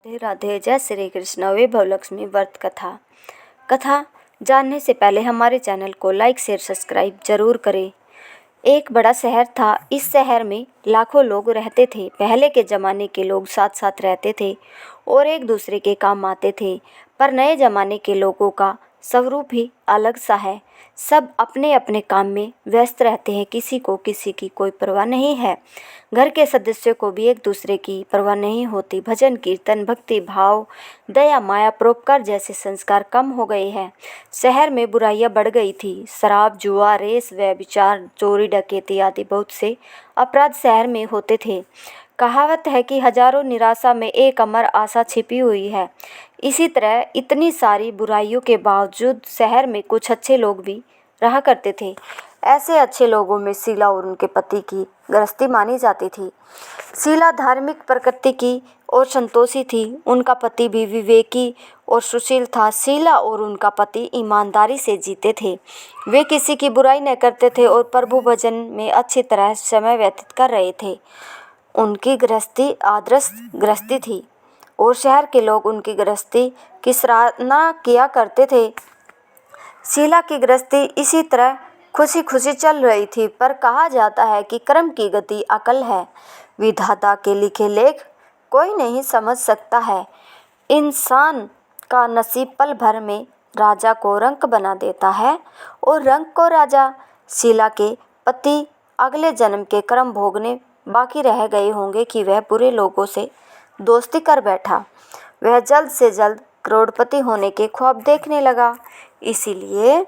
राधे राधे। जय श्री कृष्ण। वैभव लक्ष्मी व्रत कथा जानने से पहले हमारे चैनल को लाइक शेयर सब्सक्राइब जरूर करें। एक बड़ा शहर था। इस शहर में लाखों लोग रहते थे। पहले के ज़माने के लोग साथ साथ रहते थे और एक दूसरे के काम आते थे, पर नए ज़माने के लोगों का स्वरूप ही अलग सा है। सब अपने अपने काम में व्यस्त रहते हैं। किसी को किसी की कोई परवाह नहीं है। घर के सदस्यों को भी एक दूसरे की परवाह नहीं होती। भजन कीर्तन, भक्ति भाव, दया माया, परोपकार जैसे संस्कार कम हो गए हैं। शहर में बुराइयां बढ़ गई थी। शराब, जुआ, रेस, व्यभिचार, चोरी, डकैती आदि बहुत से अपराध शहर में होते थे। कहावत है कि हजारों निराशा में एक अमर आशा छिपी हुई है। इसी तरह इतनी सारी बुराइयों के बावजूद शहर में कुछ अच्छे लोग भी रहा करते थे। ऐसे अच्छे लोगों में शीला और उनके पति की गृहस्थी मानी जाती थी। शीला धार्मिक प्रकृति की और संतोषी थी। उनका पति भी विवेकी और सुशील था। शीला और उनका पति ईमानदारी से जीते थे। वे किसी की बुराई न करते थे और प्रभु भजन में अच्छी तरह समय व्यतीत कर रहे थे। उनकी गृहस्थी आदर्श गृहस्थी थी और शहर के लोग उनकी गृहस्थी की सराहना किया करते थे। शीला की गृहस्थी इसी तरह खुशी खुशी चल रही थी, पर कहा जाता है कि कर्म की गति अकल है। विधाता के लिखे लेख कोई नहीं समझ सकता है। इंसान का नसीब पल भर में राजा को रंक बना देता है और रंक को राजा। शीला के पति अगले जन्म के कर्म भोगने बाकी रह गए होंगे कि वह बुरे लोगों से दोस्ती कर बैठा। वह जल्द से जल्द करोड़पति होने के ख्वाब देखने लगा, इसीलिए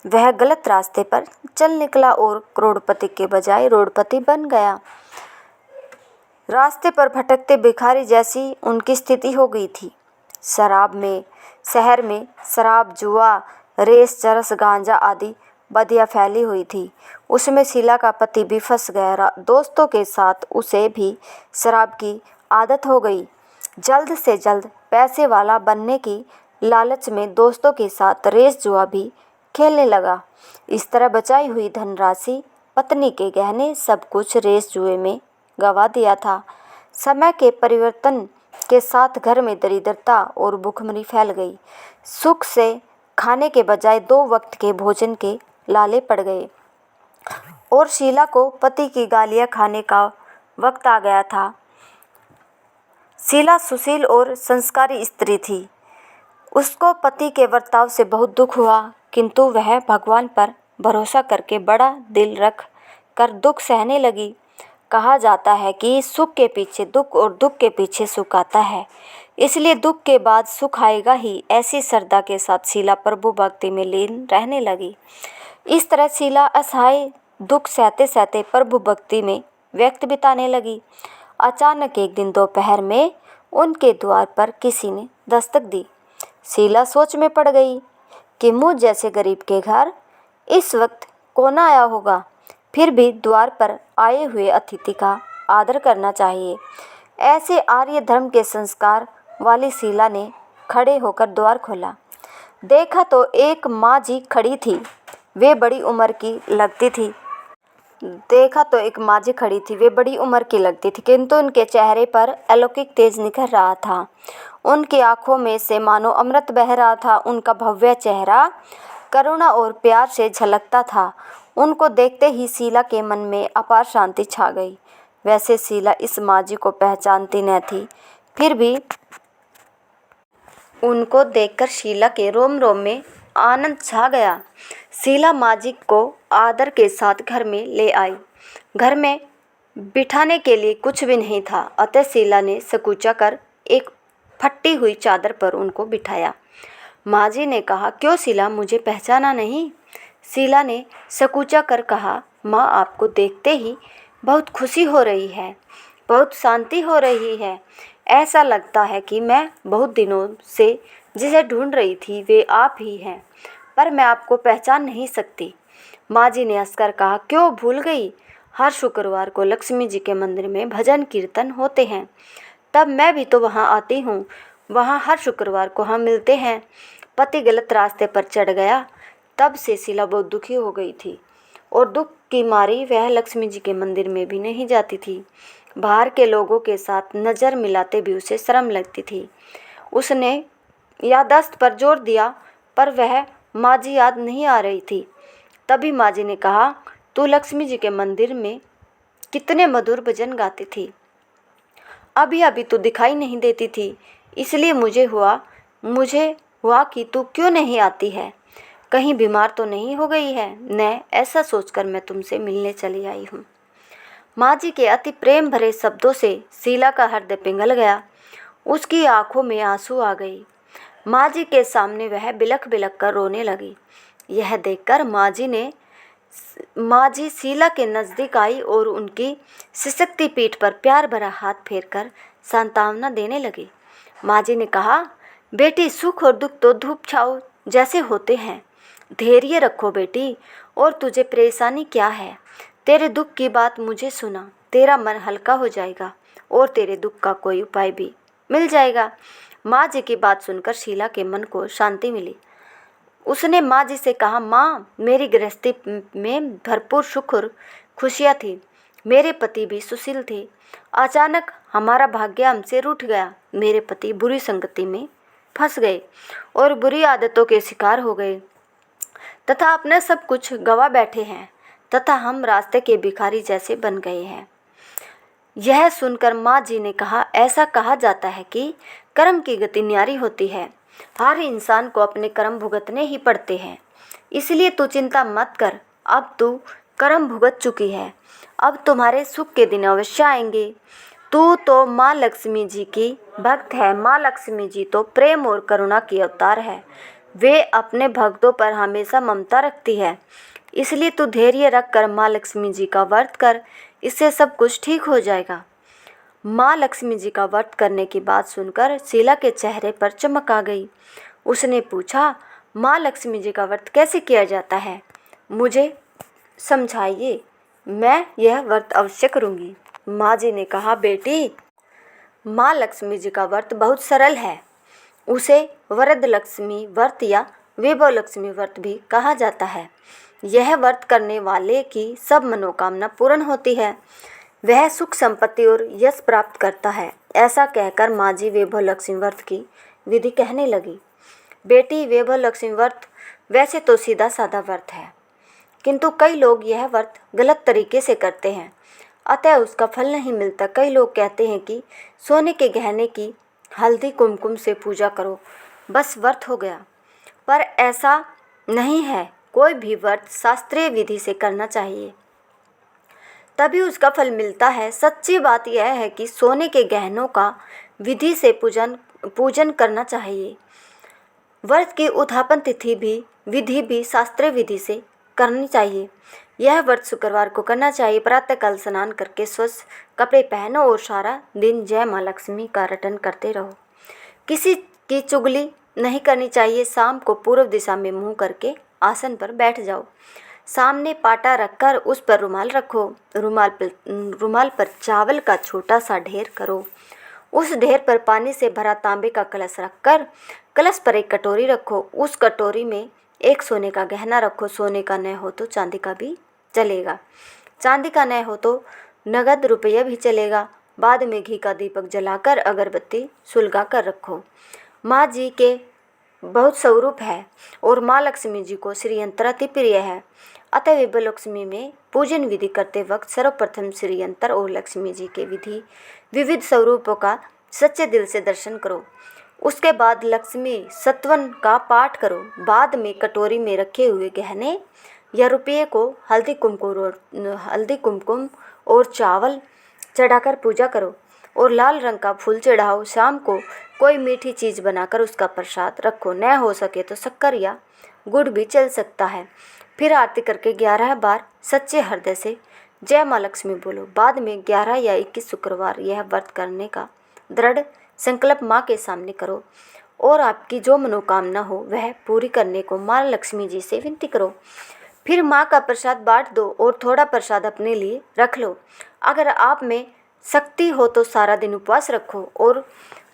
वह गलत रास्ते पर चल निकला और करोड़पति के बजाय रोडपति बन गया। रास्ते पर भटकते भिखारी जैसी उनकी स्थिति हो गई थी। शहर में शराब, जुआ, रेस, चरस, गांजा आदि बदियां फैली हुई थी। उसमें शीला का पति भी फंस गया। दोस्तों के साथ उसे भी शराब की आदत हो गई। जल्द से जल्द पैसे वाला बनने की लालच में दोस्तों के साथ रेस जुआ भी खेलने लगा। इस तरह बचाई हुई धनराशि, पत्नी के गहने, सब कुछ रेस जुए में गंवा दिया था। समय के परिवर्तन के साथ घर में दरिद्रता और भूखमरी फैल गई। सुख से खाने के बजाय 2 वक्त के भोजन के लाले पड़ गए और शीला को पति की गालियां खाने का वक्त आ गया था। शीला सुशील और संस्कारी स्त्री थी। उसको पति के बर्ताव से बहुत दुख हुआ, किंतु वह भगवान पर भरोसा करके बड़ा दिल रख कर दुख सहने लगी। कहा जाता है कि सुख के पीछे दुख और दुख के पीछे सुख आता है, इसलिए दुख के बाद सुख आएगा ही। ऐसी श्रद्धा के साथ शीला प्रभु भक्ति में लीन रहने लगी। इस तरह शीला असहाय दुख सहते सहते प्रभु भक्ति में व्यक्त बिताने लगी। अचानक एक दिन दोपहर में उनके द्वार पर किसी ने दस्तक दी। शीला सोच में पड़ गई कि मुझ जैसे गरीब के घर इस वक्त कौन आया होगा। फिर भी द्वार पर आए हुए अतिथि का आदर करना चाहिए। ऐसे आर्य धर्म के संस्कार वाली शीला ने खड़े होकर द्वार खोला। देखा तो एक माँ जी खड़ी थी। वे बड़ी उम्र की लगती थी। वे बड़ी उम्र की लगती थी, किंतु उनके चेहरे पर अलौकिक तेज निखर रहा था। उनकी आंखों में से मानो अमृत बह रहा था। उनका भव्य चेहरा करुणा और प्यार से झलकता था। उनको देखते ही शीला के मन में अपार शांति छा गई। वैसे शीला इस माँ जी को पहचानती न थी, फिर भी उनको देखकर शीला के रोम रोम में आनंद छा गया। शीला माँ जी को आदर के साथ घर में ले आई। घर में बिठाने के लिए कुछ भी नहीं था, अतः शीला ने सकूचा कर एक फटी हुई चादर पर उनको बिठाया। माँ जी ने कहा, क्यों शीला, मुझे पहचाना नहीं? शीला ने सकूचा कर कहा, माँ, आपको देखते ही बहुत खुशी हो रही है, बहुत शांति हो रही है। ऐसा लगता है कि मैं बहुत दिनों से जिसे ढूंढ रही थी वे आप ही हैं, पर मैं आपको पहचान नहीं सकती। माँ जी ने हंसकर कहा, क्यों भूल गई? हर शुक्रवार को लक्ष्मी जी के मंदिर में भजन कीर्तन होते हैं, तब मैं भी तो वहाँ आती हूँ। वहाँ हर शुक्रवार को हम मिलते हैं। पति गलत रास्ते पर चढ़ गया, तब से शीला बहुत दुखी हो गई थी और दुख की मारी वह लक्ष्मी जी के मंदिर में भी नहीं जाती थी। बाहर के लोगों के साथ नज़र मिलाते भी उसे शर्म लगती थी। उसने याददाश्त पर जोर दिया पर वह माँ जी याद नहीं आ रही थी। तभी माँ जी ने कहा, तू लक्ष्मी जी के मंदिर में कितने मधुर भजन गाती थी, अभी अभी तो दिखाई नहीं देती थी, इसलिए मुझे हुआ कि तू क्यों नहीं आती है, कहीं बीमार तो नहीं हो गई है न, ऐसा सोचकर मैं तुमसे मिलने चली आई हूँ। माँ जी के अति प्रेम भरे शब्दों से शीला का हृदय पिघल गया। उसकी आंखों में आंसू आ गई। माँ जी के सामने वह बिलख बिलख कर रोने लगी। यह देखकर माँ जी शीला के नज़दीक आई और उनकी सिसकती पीठ पर प्यार भरा हाथ फेरकर सांत्वना देने लगी। माँ जी ने कहा, बेटी, सुख और दुख तो धूप छाँव जैसे होते हैं, धैर्य रखो बेटी। और तुझे परेशानी क्या है? तेरे दुख की बात मुझे सुना, तेरा मन हल्का हो जाएगा और तेरे दुख का कोई उपाय भी मिल जाएगा। माँ जी की बात सुनकर शीला के मन को शांति मिली। उसने माँ जी से कहा, माँ, मेरी गृहस्थी में भरपूर सुख और खुशियाँ थी, मेरे पति भी सुशील थे। अचानक हमारा भाग्य हमसे रूठ गया। मेरे पति बुरी संगति में फंस गए और बुरी आदतों के शिकार हो गए तथा अपने सब कुछ गवा बैठे हैं तथा हम रास्ते के भिखारी जैसे बन गए हैं। यह सुनकर माँ जी ने कहा, ऐसा कहा जाता है कि कर्म की गति न्यारी होती है, हर इंसान को अपने कर्म भुगतने ही पड़ते हैं, इसलिए तू चिंता मत कर, अब तू कर्म भुगत चुकी है, अब तुम्हारे सुख के दिन अवश्य आएंगे। तू तो माँ लक्ष्मी जी की भक्त है। माँ लक्ष्मी जी तो प्रेम और करुणा की अवतार है, वे अपने भक्तों पर हमेशा ममता रखती है, इसलिए तू धैर्य रख कर माँ लक्ष्मी जी का व्रत कर, इससे सब कुछ ठीक हो जाएगा। माँ लक्ष्मी जी का व्रत करने की बात सुनकर शीला के चेहरे पर चमक आ गई। उसने पूछा, माँ लक्ष्मी जी का व्रत कैसे किया जाता है, मुझे समझाइए, मैं यह व्रत अवश्य करूँगी। माँ जी ने कहा, बेटी, माँ लक्ष्मी जी का व्रत बहुत सरल है, उसे वरद लक्ष्मी व्रत या वैभव लक्ष्मी व्रत भी कहा जाता है। यह व्रत करने वाले की सब मनोकामना पूर्ण होती है, वह सुख संपत्ति और यश प्राप्त करता है। ऐसा कहकर माँ जी वैभव लक्ष्मी व्रत की विधि कहने लगी। बेटी, वैभव लक्ष्मी व्रत वैसे तो सीधा साधा व्रत है, किंतु कई लोग यह व्रत गलत तरीके से करते हैं, अतः उसका फल नहीं मिलता। कई लोग कहते हैं कि सोने के गहने की हल्दी कुमकुम से पूजा करो, बस व्रत हो गया, पर ऐसा नहीं है। कोई भी व्रत शास्त्रीय विधि से करना चाहिए, तभी उसका फल मिलता है। सच्ची बात यह है कि सोने के गहनों का विधि से पूजन करना चाहिए। व्रत की उत्थापन विधि भी शास्त्रीय विधि से करनी चाहिए। यह व्रत शुक्रवार को करना चाहिए। प्रातःकाल स्नान करके स्वच्छ कपड़े पहनो और सारा दिन जय माँ लक्ष्मी का रटन करते रहो। किसी की चुगली नहीं करनी चाहिए। शाम को पूर्व दिशा में मुंह करके आसन पर बैठ जाओ। सामने पाटा रखकर उस पर रुमाल रखो। रुमाल पर चावल का छोटा सा ढेर करो। उस ढेर पर पानी से भरा तांबे का कलश रखकर कलश पर एक कटोरी रखो। उस कटोरी में एक सोने का गहना रखो। सोने का न हो तो चांदी का भी चलेगा, चांदी का न हो तो नगद रुपया भी चलेगा। बाद में घी का दीपक जलाकर अगरबत्ती सुलगा कर रखो। माँ जी के बहुत स्वरूप है और माँ लक्ष्मी जी को श्री यंत्र अति प्रिय है, अतः वैभव लक्ष्मी में पूजन विधि करते वक्त सर्वप्रथम श्री यंत्र और लक्ष्मी जी के विविध स्वरूपों का सच्चे दिल से दर्शन करो। उसके बाद लक्ष्मी सत्वन का पाठ करो। बाद में कटोरी में रखे हुए गहने या रुपये को हल्दी कुमकुम और चावल चढ़ाकर पूजा करो और लाल रंग का फूल चढ़ाओ। शाम को कोई मीठी चीज़ बनाकर उसका प्रसाद रखो। न हो सके तो शक्कर या गुड़ भी चल सकता है। फिर आरती करके 11 बार सच्चे हृदय से जय माँ लक्ष्मी बोलो। बाद में 11 या 21 शुक्रवार यह व्रत करने का दृढ़ संकल्प माँ के सामने करो और आपकी जो मनोकामना हो वह पूरी करने को माँ लक्ष्मी जी से विनती करो। फिर माँ का प्रसाद बांट दो और थोड़ा प्रसाद अपने लिए रख लो। अगर आप में शक्ति हो तो सारा दिन उपवास रखो और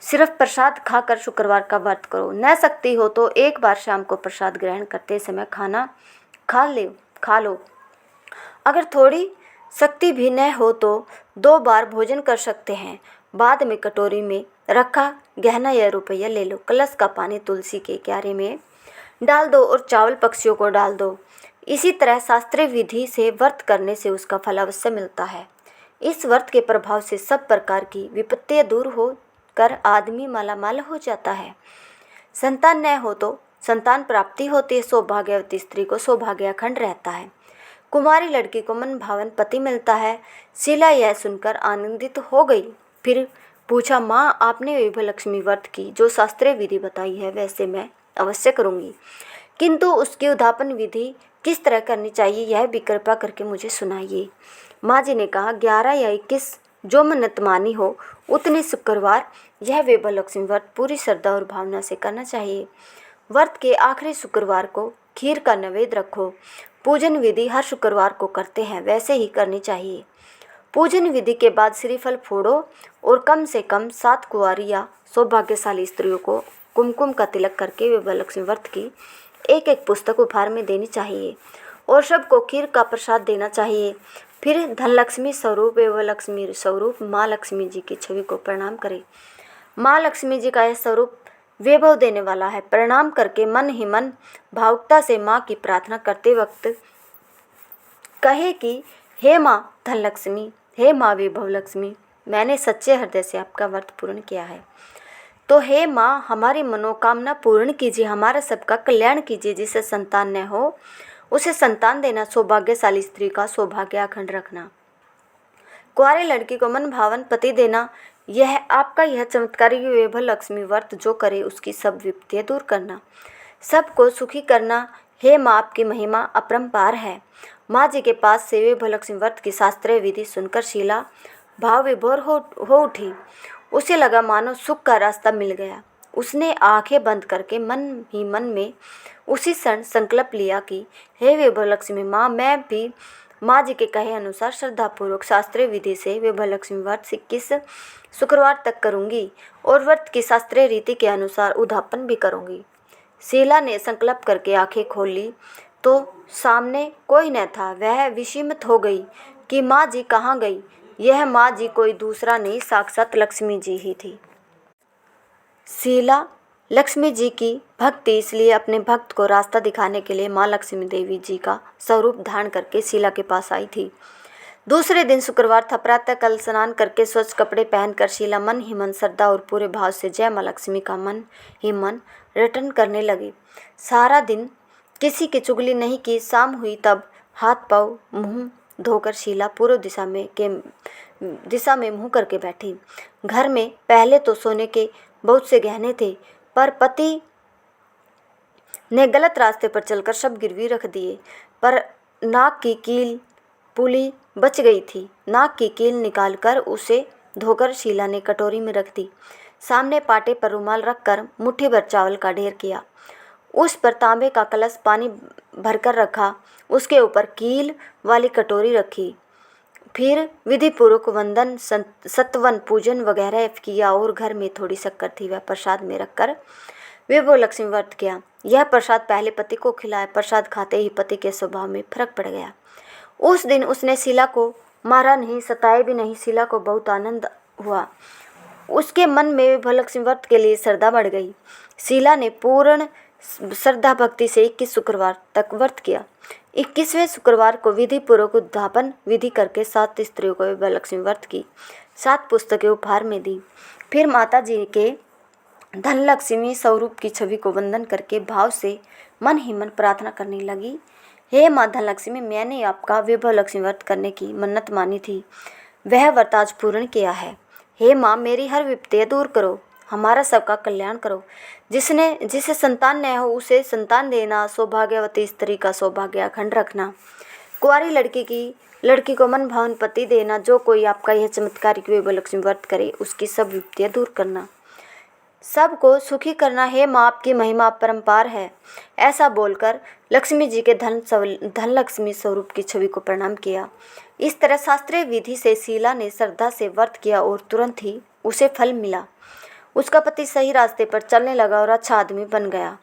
सिर्फ प्रसाद खाकर शुक्रवार का व्रत करो। न शक्ति हो तो एक बार शाम को प्रसाद ग्रहण करते समय खाना खा लो। अगर थोड़ी शक्ति भी न हो तो 2 बार भोजन कर सकते हैं। बाद में कटोरी में रखा गहना या रुपया ले लो। कलश का पानी तुलसी के क्यारे में डाल दो और चावल पक्षियों को डाल दो। इसी तरह शास्त्रीय विधि से व्रत करने से उसका फल अवश्य मिलता है। इस व्रत के प्रभाव से सब प्रकार की विपत्तियां दूर हो कर आदमी मालामाल हो जाता है। संतान न हो तो संतान प्राप्ति होती है। सौभाग्यवती स्त्री को सौभाग्य अखंड रहता है। कुमारी लड़की को मन भावन पति मिलता है। शीला यह सुनकर आनंदित हो गई। फिर पूछा, माँ आपने विभलक्ष्मी व्रत की जो शास्त्रीय विधि बताई है वैसे मैं अवश्य करूँगी, किंतु उसकी उद्यापन विधि किस तरह करनी चाहिए यह भी कृपा करके मुझे सुनाइए। माँ जी ने कहा, 11 या 21 जो मन्नत मानी हो उतने शुक्रवार यह विभलक्ष्मी व्रत पूरी श्रद्धा और भावना से करना चाहिए। व्रत के आखिरी शुक्रवार को खीर का नैवेद्य रखो। पूजन विधि हर शुक्रवार को करते हैं वैसे ही करनी चाहिए। पूजन विधि के बाद श्रीफल फोड़ो और कम से कम 7 कुंवारी या सौभाग्यशाली स्त्रियों को कुमकुम का तिलक करके विभलक्ष्मी व्रत की एक पुस्तक उपहार में देनी चाहिए और सबको खीर का प्रसाद देना चाहिए। फिर धनलक्ष्मी स्वरूप विभलक्ष्मी स्वरूप माँ लक्ष्मी जी की छवि को प्रणाम करें। माँ लक्ष्मी जी का यह स्वरूप वैभव देने वाला है। प्रणाम करके मन ही मन भावुकता से माँ की प्रार्थना करते वक्त कहे कि हे माँ धनलक्ष्मी, हे माँ वैभवलक्ष्मी, मैंने सच्चे हृदय से आपका व्रत पूर्ण किया है, तो हे माँ हमारी मनोकामना पूर्ण कीजिए, हमारा सबका कल्याण कीजिए। जिसे संतान न हो उसे संतान देना, सौभाग्यशाली स्त्री का सौभाग्य अखंड रखना, कुंवारी लड़की को मन भावन पति देना, यह आपका यह चमत्कारी विभलक्ष्मी व्रत जो करे उसकी सब विपत्तियां दूर करना, सबको सुखी करना। हे माँ आपकी महिमा अपरंपार है। माँ जी के पास से विभलक्ष्मी व्रत की शास्त्रीय विधि सुनकर शीला भाव विभोर हो उठी। उसे लगा मानो सुख का रास्ता मिल गया। उसने आंखें बंद करके मन ही मन में उसी क्षण संकल्प लिया कि हे विभलक्ष्मी माँ, मैं भी माँ जी के कहे अनुसार श्रद्धापूर्वक शास्त्रीय विधि से विभलक्ष्मी व्रत 21 शुक्रवार तक करूँगी और व्रत की शास्त्रीय रीति के अनुसार उद्यापन भी करूँगी। शीला ने संकल्प करके आंखें खोल ली तो सामने कोई न था। वह विस्मित हो गई कि माँ जी कहाँ गई। यह माँ जी कोई दूसरा नहीं, साक्षात लक्ष्मी जी ही थी। शीला लक्ष्मी जी की भक्ति इसलिए अपने भक्त को रास्ता दिखाने के लिए माँ लक्ष्मी देवी जी का स्वरूप धारण करके शीला के पास आई थी। दूसरे दिन शुक्रवार था। प्रातः काल स्नान करके स्वच्छ कपड़े पहनकर शीला मन ही मन श्रद्धा और पूरे भाव से जय माँ लक्ष्मी का मन ही मन रटन करने लगी। सारा दिन किसी की चुगली नहीं की। शाम हुई तब हाथ पाँव मुँह धोकर शीला पूर्व दिशा में मुँह करके बैठी। घर में पहले तो सोने के बहुत से गहने थे, पर पति ने गलत रास्ते पर चलकर सब गिरवी रख दिए। पर नाक की कील पुली बच गई थी। नाक की कील निकालकर उसे धोकर शीला ने कटोरी में रख दी। सामने पाटे पर रुमाल रखकर मुट्ठी भर चावल का ढेर किया। उस पर तांबे का कलश पानी भरकर रखा। उसके ऊपर कील वाली कटोरी रखी। फिर विधिपूर्वक वंदन, सत्वन पूजन वगैरह किया और घर में थोड़ी शक्कर थी वह प्रसाद में रखकर विभलक्ष्मी व्रत किया। यह प्रसाद पहले पति को खिलाया। प्रसाद खाते ही पति के स्वभाव में फर्क पड़ गया। उस दिन उसने शीला को मारा नहीं, सताया भी नहीं। शीला को बहुत आनंद हुआ। उसके मन में विभलक्ष्मी व्रत के लिए श्रद्धा बढ़ गई। शीला ने पूर्ण श्रद्धा भक्ति से 21 शुक्रवार तक व्रत किया। 21वें शुक्रवार को विधि पूर्वक उद्यापन विधि करके 7 स्त्रियों को विभलक्ष्मी व्रत की 7 पुस्तकें उपहार में दी। फिर माता जी के धनलक्ष्मी स्वरूप की छवि को वंदन करके भाव से मन ही मन प्रार्थना करने लगी। हे माँ धनलक्ष्मी, मैंने आपका विभलक्ष्मी व्रत करने की मन्नत मानी थी, वह व्रत आज पूर्ण किया है। हे माँ, मेरी हर विपत्तियाँ दूर करो, हमारा सबका कल्याण करो। जिसे संतान न हो उसे संतान देना, सौभाग्यवती स्त्री का सौभाग्य अखंड रखना, कुंवारी लड़की को मन भावन पति देना। जो कोई आपका यह चमत्कारिक विभलक्ष्मी व्रत करे उसकी सब विपत्तियाँ दूर करना, सबको सुखी करना। हे माँ, आपकी महिमा अपरंपार है। ऐसा बोलकर लक्ष्मी जी के धनलक्ष्मी स्वरूप की छवि को प्रणाम किया। इस तरह शास्त्रीय विधि से शीला ने श्रद्धा से व्रत किया और तुरंत ही उसे फल मिला। उसका पति सही रास्ते पर चलने लगा और अच्छा आदमी बन गया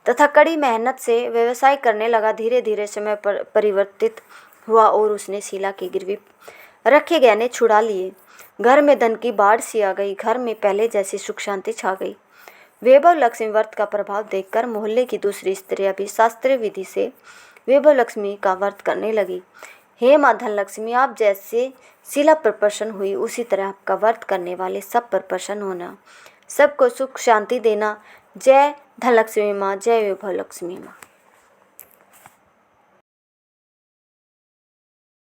तथा कड़ी मेहनत से व्यवसाय करने लगा। धीरे धीरे समय पर परिवर्तित हुआ और उसने शीला के गिरवी रखे गहने छुड़ा लिए। घर में धन की बाढ़ सी आ गई। घर में पहले जैसी सुख शांति छा गई। वैभव लक्ष्मी व्रत का प्रभाव देखकर मोहल्ले की दूसरी स्त्रियां भी शास्त्रीय विधि से वैभव लक्ष्मी का व्रत करने लगी। हे माँ धन लक्ष्मी, आप जैसे शीला पर प्रसन्न हुई उसी तरह आपका व्रत करने वाले सब पर प्रसन्न होना, सबको सुख शांति देना। जय धन लक्ष्मी माँ, जय वैभव लक्ष्मी माँ।